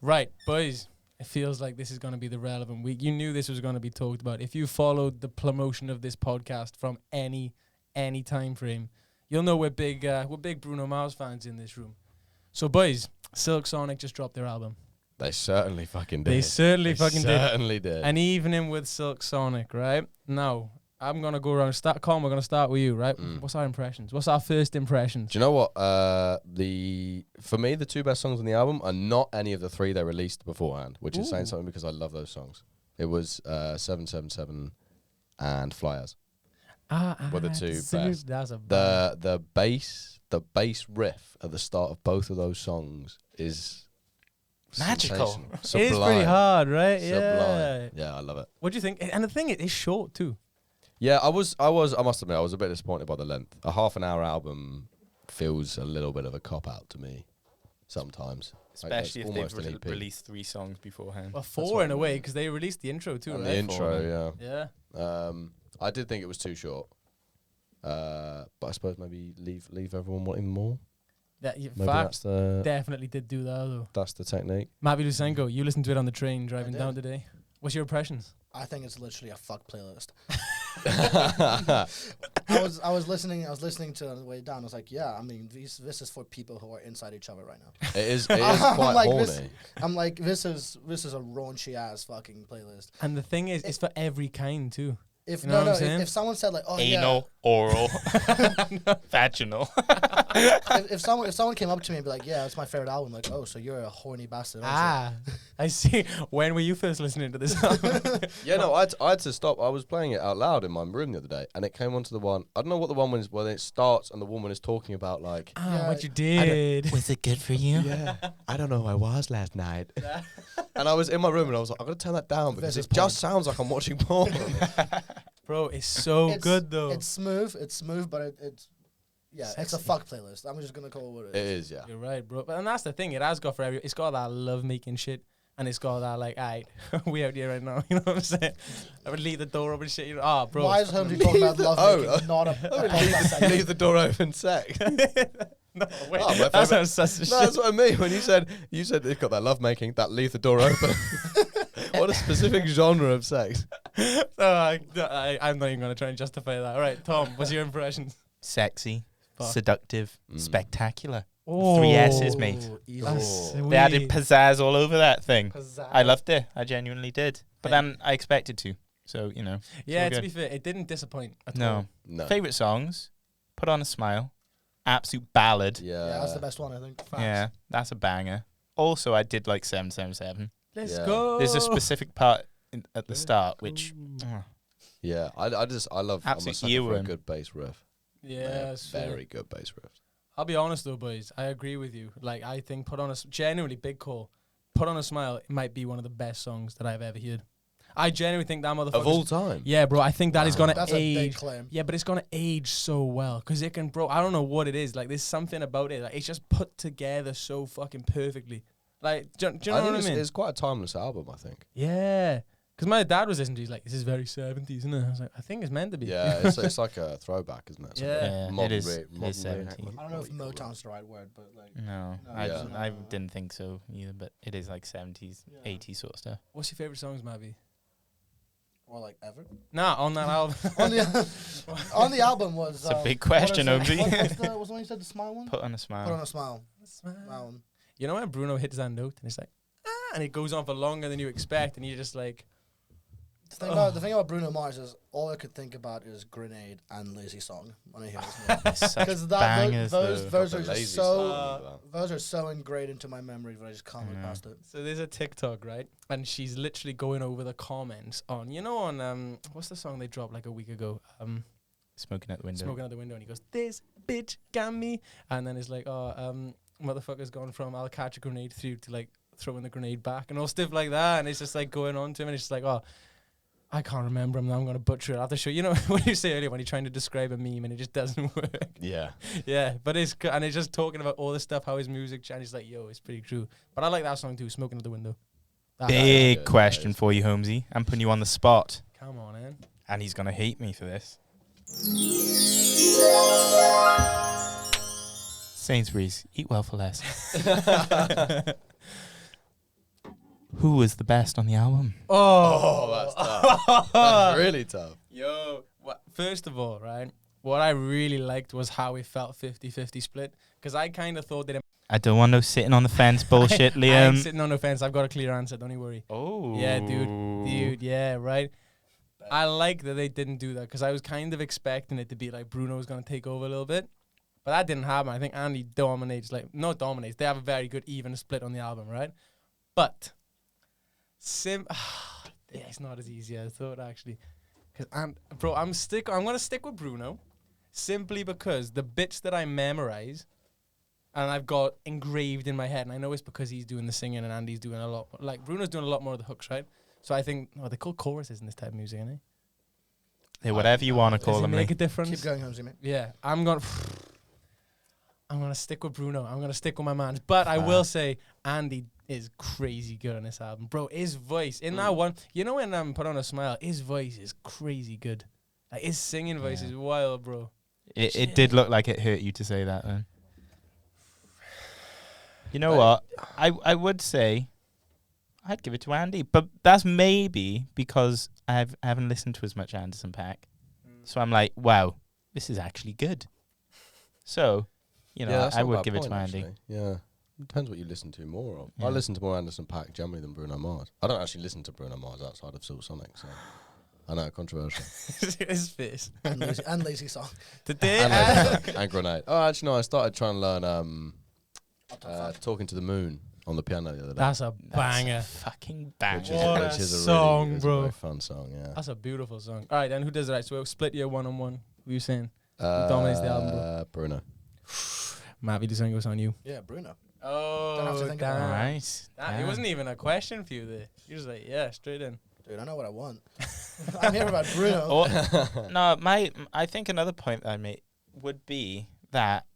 Right, boys. It feels like this is going to be the relevant week. You knew this was going to be talked about. If you followed the promotion of this podcast from any time frame, you'll know we're big Bruno Mars fans in this room. So, boys, Silk Sonic just dropped their album. They certainly fucking did. They certainly certainly did. An evening with Silk Sonic, right? Now, I'm going to go around. Colin, we're going to start with you, right? What's our impressions? What's our first impressions? Do you know what? For me, the two best songs on the album are not any of the three they released beforehand, which is saying something because I love those songs. It was 777 and Flyers. Were the two best. That's a the bass riff at the start of both of those songs is magical. It is pretty hard, right? Sublime. Yeah, I love it. What do you think? And the thing is, it's short too. Yeah, I must admit, I was a bit disappointed by the length. A half-an-hour album feels a little bit of a cop-out to me sometimes. Especially if they've released 3 songs beforehand. Well, 4 in a way, because they released the intro too, and right? the intro, yeah. I did think it was too short. But I suppose maybe leave everyone wanting more. Facts definitely did do that, though. That's the technique. Matvey Lusenko, you listened to it on the train driving down today. What's your impressions? I think it's literally a fuck playlist. I was listening to it on the way down. I was like, yeah, I mean, this is for people who are inside each other right now. It is quite horny. I'm like, this is a raunchy ass fucking playlist. And the thing is, it's for every kind too. If you know if someone said like, oh anal, oral, vaginal. if someone came up to me and be like, yeah, it's my favorite album, like, oh, so you're a horny bastard. I see. When were you first listening to this album? Yeah, no, I had to stop. I was playing it out loud in my room the other day, and it came onto the one. I don't know what the one was when it starts, and the woman is talking about like, what you did. Was it good for you? Yeah, I don't know who I was last night. And I was in my room, and I was like, I'm gonna turn that down because it just sounds like I'm watching porn. Bro, it's so good though. It's smooth, but it's it's a fuck playlist. I'm just gonna call it what it is. It is, yeah. You're right, bro. And that's the thing. It has got for every. It's got that love making shit, and it's got that like, alright, we out here right now. You know what I'm saying? I would leave the door open, shit. You know, bro. Why is Holmes talking about love making? Not a leave the door open, sex. No, wait. That sounds such a shit. No, that's what I mean when you said they've got that love making, that leave the door open. What a specific genre of sex. I'm not even going to try and justify that. All right, Tom, what's your impressions? Sexy, seductive, spectacular. Oh, 3 S's, mate. They added pizzazz all over that thing. I loved it. I genuinely did. But then I expected to. So, you know. Yeah, to be fair, it didn't disappoint at all. No. Favorite songs? Put on a Smile. Absolute ballad. Yeah, that's the best one, I think. Facts. Yeah, that's a banger. Also, I did like 777. Let's go. There's a specific part at the start which yeah, I love absolute earworm. A good bass riff. Yeah, very good bass riff. I'll be honest though, boys, I agree with you. Like, I think genuinely big call. Put on a Smile, it might be one of the best songs that I've ever heard. I genuinely think that motherfucker of all time. Yeah, bro, I think that is gonna age. A big claim. Yeah, but it's gonna age so well because it can, bro. I don't know what it is. Like, there's something about it. Like, it's just put together so fucking perfectly. Like, do you know what I mean? It's quite a timeless album, I think. Yeah. Because my dad was listening to it, he's like, this is very 70s, isn't it? I was like, I think it's meant to be. Yeah, it's like a throwback, isn't it? Yeah, it is 70s. I don't know if Motown's the right word, but like... No, I didn't think so either, but it is like 70s, 80s sort of stuff. What's your favourite songs, Mavi? Or like ever? Nah, on that album. on the album was... It's a big question, Obi. What was the one you said, the Smile one? Put on a Smile. Put on a Smile. You know when Bruno hits that note and it's like, and it goes on for longer than you expect, and you're just like... The thing about Bruno Mars is all I could think about is Grenade and Lazy Song when I hear this. Because those are just those are so ingrained into my memory that I just can't look past it. So there's a TikTok, right? And she's literally going over the comments on, what's the song they dropped like a week ago? Smoking Out the Window. Smoking Out the Window, and he goes, "This bitch got me," and then it's like, motherfucker's gone from "I'll catch a grenade" through to like throwing the grenade back and all stuff like that, and it's just like going on to him, and it's just like, oh, I can't remember him now, I'm going to butcher it. I have to show you know what you say earlier when you're trying to describe a meme and it just doesn't work. Yeah. Yeah, but it's just talking about all this stuff, how his music changes, like, yo, it's pretty true. But I like that song too, Smoking Out the Window. Big question for you, Holmesy. I'm putting you on the spot. Come on, man. And he's going to hate me for this. Sainsbury's, eat well for less. Who was the best on the album? Oh, that's tough. That's really tough. Yo, first of all, right, what I really liked was how it felt 50-50 split. Because I kind of thought that... I don't want no sitting on the fence bullshit, Liam. I ain't sitting on the fence. I've got a clear answer. Don't you worry. Oh. Yeah, dude, yeah, right. I like that they didn't do that because I was kind of expecting it to be like Bruno was going to take over a little bit. But that didn't happen. I think Andy dominates, not dominates. They have a very good even split on the album, right? But, it's not as easy as I thought, actually. Because I'm going to stick with Bruno simply because the bits that I memorize and I've got engraved in my head, and I know it's because he's doing the singing and Andy's doing a lot, Bruno's doing a lot more of the hooks, right? So I think, they're called choruses in this type of music, aren't they? Yeah, whatever you want to call them. Make a difference? Keep going, Homesy, mate. Yeah, I'm going to stick with Bruno. I'm going to stick with my man. But I will say, Andy is crazy good on this album. Bro, his voice, in that one, you know when Put On A Smile, his voice is crazy good. Like, his singing voice is wild, bro. It did look like it hurt you to say that, then. You know what? I would say I'd give it to Andy, but that's maybe because I haven't listened to as much Anderson .Paak. So I'm like, wow, this is actually good. So, I would give it to Andy. Actually. Yeah. Depends what you listen to more of. Yeah. I listen to more Anderson .Paak generally than Bruno Mars. I don't actually listen to Bruno Mars outside of Silk Sonic, so I know, controversial. His face. And Lazy Song. Today, and Grenade. Oh, actually, no, I started trying to learn Talking to the Moon on the piano the other day. That's a banger. Fucking banger. Which is a song, really, bro. Very fun song, yeah. That's a beautiful song. All right, then who does it right? So we'll split your one-on-one. Who you saying? Who dominates the album, bro? Bruno. Matvey, this one goes on you. Yeah, Bruno. Oh, Don't have to think about it. All right. It wasn't even a question for you there. You was like, yeah, straight in. Dude, I know what I want. I'm here about Bruno. I think another point that I made would be that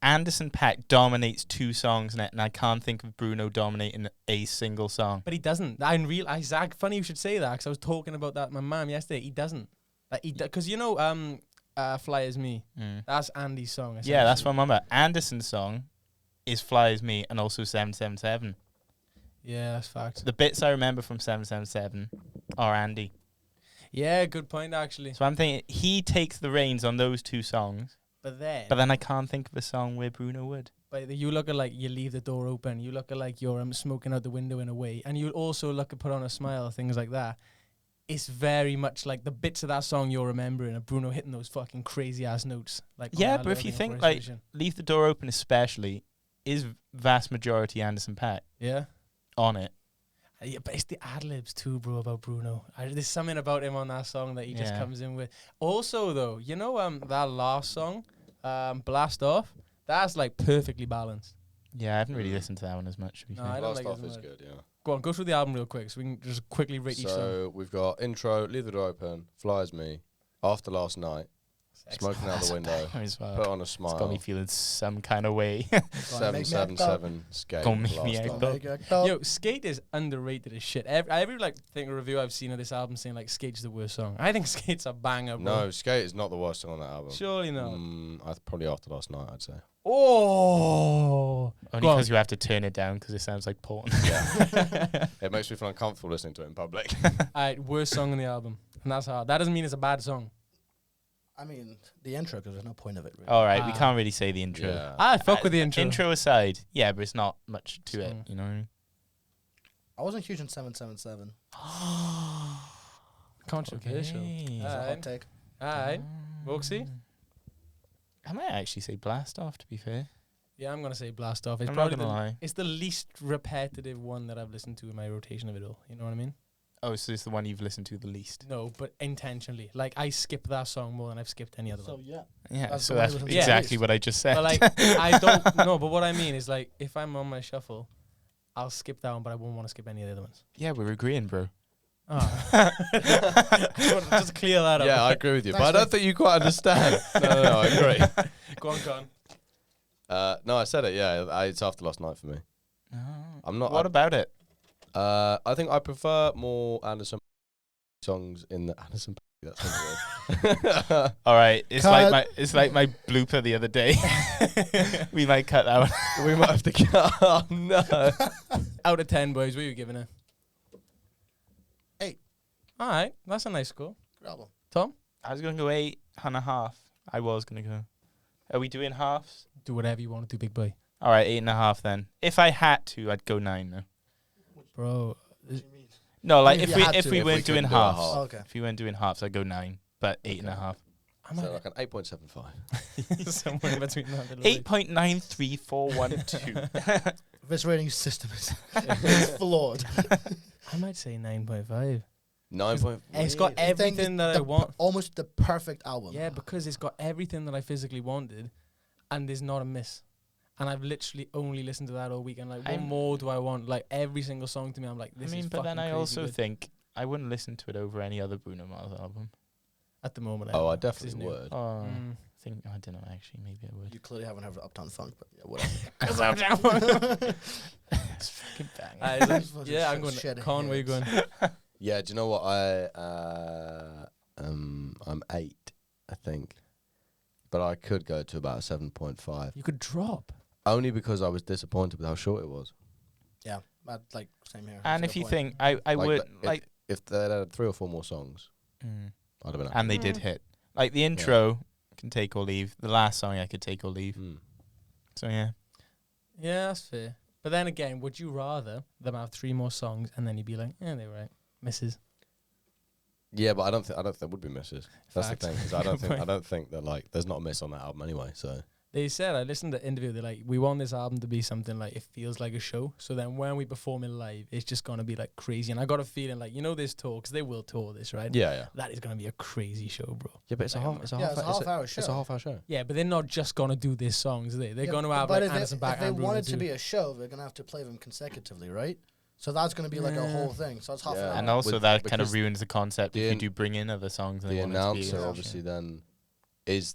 Anderson .Paak dominates 2 songs in it, and I can't think of Bruno dominating a single song. But he doesn't. I realize, Zach, funny you should say that, because I was talking about that with my mum yesterday. He doesn't. Because Fly As Me. That's Andy's song. Yeah, that's what I'm on about. Anderson's song is Fly As Me and also 777. Yeah, that's fact. The bits I remember from 777 are Andy. Yeah, good point, actually. So I'm thinking he takes the reins on those 2 songs. But then I can't think of a song where Bruno would. But you look at You Leave the Door Open. You look at you're smoking out the window in a way. And you also look at Put On A Smile, things like that. It's very much like the bits of that song you're remembering and Bruno hitting those fucking crazy ass notes. But if you think Leave the Door Open especially is vast majority Anderson .Paak. Yeah. On it. Yeah, but it's the ad-libs too, bro, about Bruno. There's something about him on that song that he just comes in with. Also, though, that last song, Blast Off, that's perfectly balanced. Yeah, I haven't really listened to that one as much. No, I don't Blast like Off it is much. good, yeah. Go on, go through the album real quick so we can just quickly rate each song. So we've got intro, Leave the Door Open, Fly As Me, After Last Night, Smoking Out the Window, Put On A Smile. It's got me feeling some kind of way. 777, Skate. Don't make me act up. Yo, Skate is underrated as shit. Every review I've seen of this album saying Skate's the worst song. I think Skate's a banger, bro. No, Skate is not the worst song on that album. Surely not. Probably After Last Night, I'd say. Oh, only because you have to turn it down because it sounds like porn. Yeah, it makes me feel uncomfortable listening to it in public. Alright, worst song on the album, and that's hard. That doesn't mean it's a bad song. I mean, the intro, because there's no point of it, really. All right, we can't really say the intro. Yeah. I fuck with the intro. Intro aside, yeah, but it's not much to it, you know. I wasn't huge on 777. Controversial. Okay. That's a hot take. Alright, Roxy? I might actually say Blast Off, to be fair. Yeah, I'm gonna say Blast Off. It's I'm probably not gonna lie. It's the least repetitive one that I've listened to in my rotation of it all. You know what I mean? Oh, so it's the one you've listened to the least. No, but intentionally. I skip that song more than I've skipped any other one. Yeah. Yeah, That's so the one that's I listened to exactly least. what I just said. But I don't know. But what I mean is if I'm on my shuffle, I'll skip that one, but I won't want to skip any of the other ones. Yeah, we're agreeing, bro. Oh. just clear that up. Yeah, I agree with you, but I don't think you quite understand. No, I agree. Go on. No, I said it. Yeah, it's After Last Night for me. I'm not. What about it? I think I prefer more Anderson songs in the Anderson. That's weird. All right, it's Cut. like my blooper the other day. We might cut that one. We might have to cut. Oh, no. Out of 10, boys, what are you giving it? 8. All right, that's a nice score. Good album. Tom? I was going to go 8.5. I was going to go. Are we doing halves? Do whatever you want to do, big boy. All right, 8.5 then. If I had to, I'd go 9 though. Bro. What do you mean? No, like If if you had we to, if weren't we doing couldn't do a halves, half. Oh, okay. if we weren't doing halves, I'd go 9. But 8.5. So like an 8.75. Somewhere in between that. 8.93412. This rating system is it's flawed. I might say 9.5. 9. It's got everything that I want. Almost the perfect album. Yeah, because it's got everything that I physically wanted, and there's not a miss. And I've literally only listened to that all weekend. Like, what more do I want? Like, every single song to me, I'm like, this is but then I crazy also good. think I wouldn't listen to it over any other Bruno Mars album. At the moment. Oh, I am, 'cause it's definitely new. would. Oh, I don't know. Actually, maybe I would. You clearly haven't heard of Uptown Funk, but yeah, whatever. Because I'm down. It's fucking bang. Yeah, I'm going. Con, where you going? Yeah, do you know what? I'm 8, I think. But I could go to about a 7.5. You could drop. Only because I was disappointed with how short it was. Yeah, like same here. And That's if a you good think I would like, If they had 3 or 4 more songs, I'd have been happy. and they did hit. Like the intro can take or leave. The last song I could take or leave. So yeah. Yeah, that's fair. But then again, would you rather them have 3 more songs and then you'd be like, yeah, they were right, misses? Yeah, but I don't think there would be misses. That's Fact. the thing. 'Cause I don't think that like there's not a miss on that album anyway. So They said, I listened to the interview, they're like, we want this album to be something like, it feels like a show. So then when we perform it live, it's just going to be like crazy. And I got a feeling like, this tour, because they will tour this, right? yeah. That is going to be a crazy show, bro. Yeah, but it's a half. It's a half-hour show. It's a half-hour show. Yeah, but they're not just going to do these songs, are they? They're going to have but like if Anderson Paak if they and Bruno want it to too. be a show, they're gonna have to play them consecutively, right? So that's gonna be like a whole thing. So it's half an Yeah. hour. And also With- that kind of because ruins the concept if the you an- do bring in other songs. And The they want it to be announcer a obviously show. then was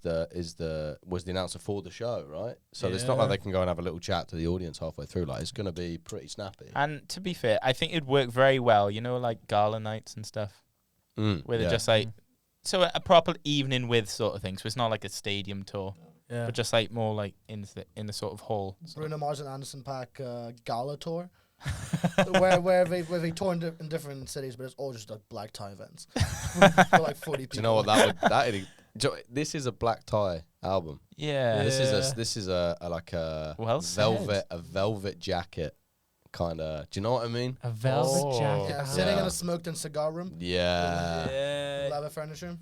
the announcer for the show, right? So it's not like they can go and have a little chat to the audience halfway through. Like, it's going to be pretty snappy. And to be fair, I think it'd work very well. Like gala nights and stuff, where they're just like, so a proper evening with sort of thing. So it's not like a stadium tour, Yeah. but just like more like in the sort of hall. Bruno Mars and Anderson Paak gala tour, where they tour in different cities, but it's all just like black tie events for like 40 people. Do you know what this is a black tie album. Yeah. This is a like a Well velvet jacket kind of. Do you know what I mean? A velvet Oh. jacket. Yeah, sitting in a smoked-in cigar room, Yeah. Yeah. leather furniture.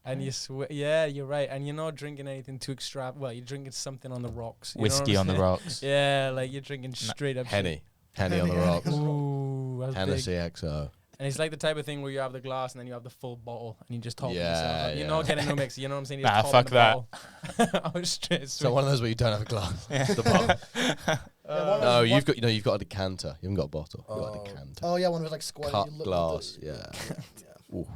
And you're right. And you're not drinking anything too extravagant. Well, you're drinking something on the rocks. You know what Whiskey I'm on the saying? rocks. Yeah, like you're drinking straight up Henny on the rocks. Ooh, that's Hennessy big. XO. And it's like the type of thing where you have the glass and then you have the full bottle and you just top Yeah, yourself up. You're yeah. not getting no mix. You know what I'm saying? You Nah, just fuck top the bottle. I was straight. So one of those where you don't have a glass. It's the bottle. No, you've got a decanter. You haven't got a bottle. You've got a decanter. Oh yeah, one was like square. Cut glass. Yeah. Yeah. Ooh.